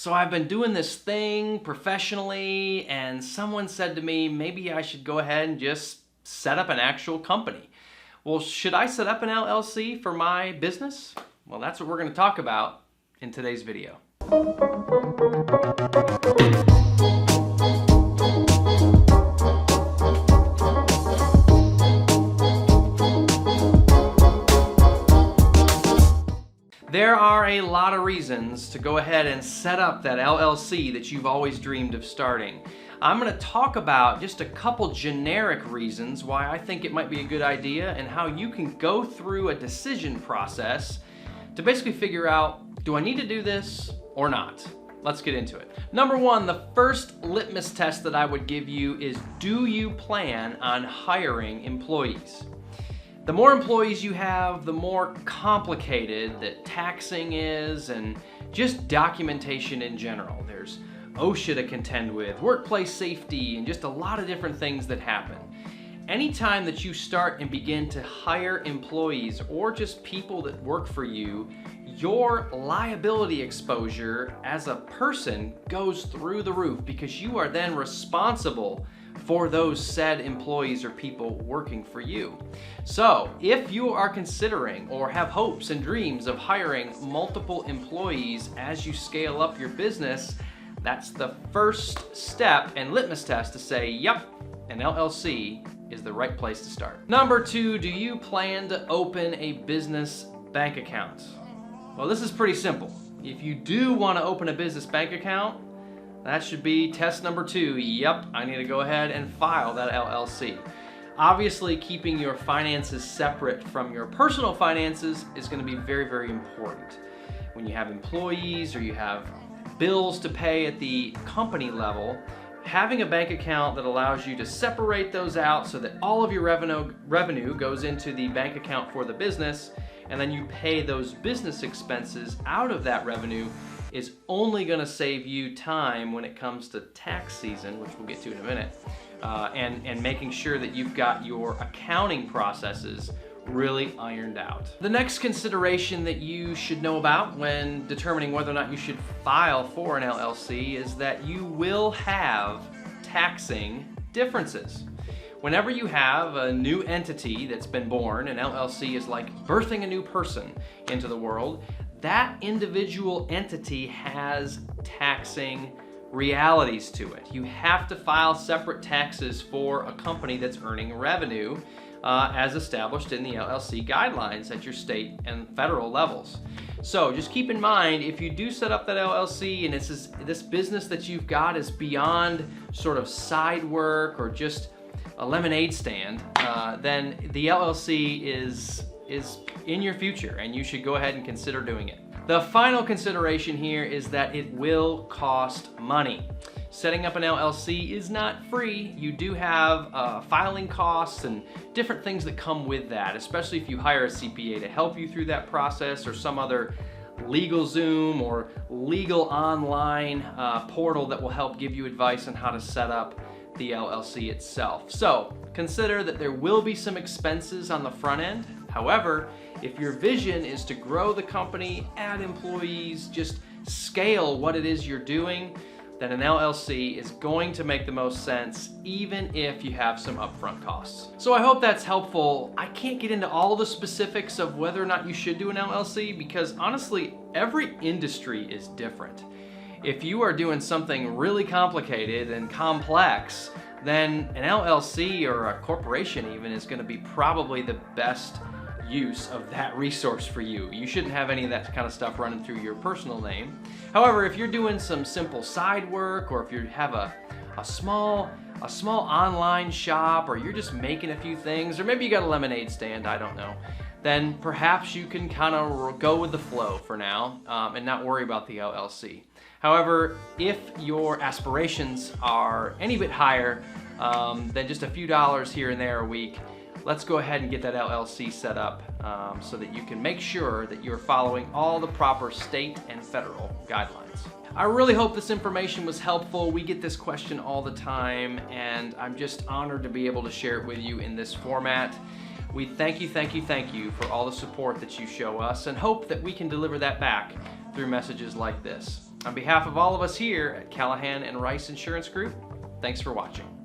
So I've been doing this thing professionally, and someone said to me, maybe I should go ahead and just set up an actual company. Well, should I set up an LLC for my business? Well, that's what we're going to talk about in today's video. There are a lot of reasons to go ahead and set up that LLC that you've always dreamed of starting. I'm going to talk about just a couple generic reasons why I think it might be a good idea and how you can go through a decision process to basically figure out, do I need to do this or not? Let's get into it. Number one, the first litmus test that I would give you is, do you plan on hiring employees? The more employees you have, the more complicated that taxing is and just documentation in general. There's OSHA to contend with, workplace safety, and just a lot of different things that happen. Anytime that you start and begin to hire employees or just people that work for you, your liability exposure as a person goes through the roof because you are then responsible for those said employees or people working for you. So if you are considering or have hopes and dreams of hiring multiple employees as you scale up your business, that's the first step and litmus test to say, yep, an LLC is the right place to start. Number two, do you plan to open a business bank account? Well, this is pretty simple. If you do want to open a business bank account, that should be test number two. Yep, I need to go ahead and file that LLC. Obviously, keeping your finances separate from your personal finances is going to be very, very important. When you have employees or you have bills to pay at the company level, having a bank account that allows you to separate those out so that all of your revenue goes into the bank account for the business, and then you pay those business expenses out of that revenue, is only going to save you time when it comes to tax season, which we'll get to in a minute, and making sure that you've got your accounting processes really ironed out. The next consideration that you should know about when determining whether or not you should file for an LLC is that you will have taxing differences. Whenever you have a new entity that's been born, an LLC is like birthing a new person into the world. That individual entity has taxing realities to it. You have to file separate taxes for a company that's earning revenue as established in the LLC guidelines at your state and federal levels. So just keep in mind, if you do set up that LLC and this business that you've got is beyond sort of side work or just a lemonade stand, then the LLC is in your future and you should go ahead and consider doing it. The final consideration here is that it will cost money. Setting up an LLC is not free. You do have filing costs and different things that come with that, especially if you hire a CPA to help you through that process or some other LegalZoom or legal online portal that will help give you advice on how to set up the LLC itself. So consider that there will be some expenses on the front end. However, if your vision is to grow the company, add employees, just scale what it is you're doing, then an LLC is going to make the most sense even if you have some upfront costs. So I hope that's helpful. I can't get into all the specifics of whether or not you should do an LLC because honestly, every industry is different. If you are doing something really complicated and complex, then an LLC or a corporation even is going to be probably the best use of that resource for you. You shouldn't have any of that kind of stuff running through your personal name. However, if you're doing some simple side work, or if you have a small online shop, or you're just making a few things, or maybe you got a lemonade stand, I don't know, then perhaps you can kind of go with the flow for now and not worry about the LLC. However, if your aspirations are any bit higher than just a few dollars here and there a week, let's go ahead and get that LLC set up so that you can make sure that you're following all the proper state and federal guidelines. I really hope this information was helpful. We get this question all the time, and I'm just honored to be able to share it with you in this format. We thank you for all the support that you show us and hope that we can deliver that back through messages like this. On behalf of all of us here at Callahan and Rice Insurance Group, thanks for watching.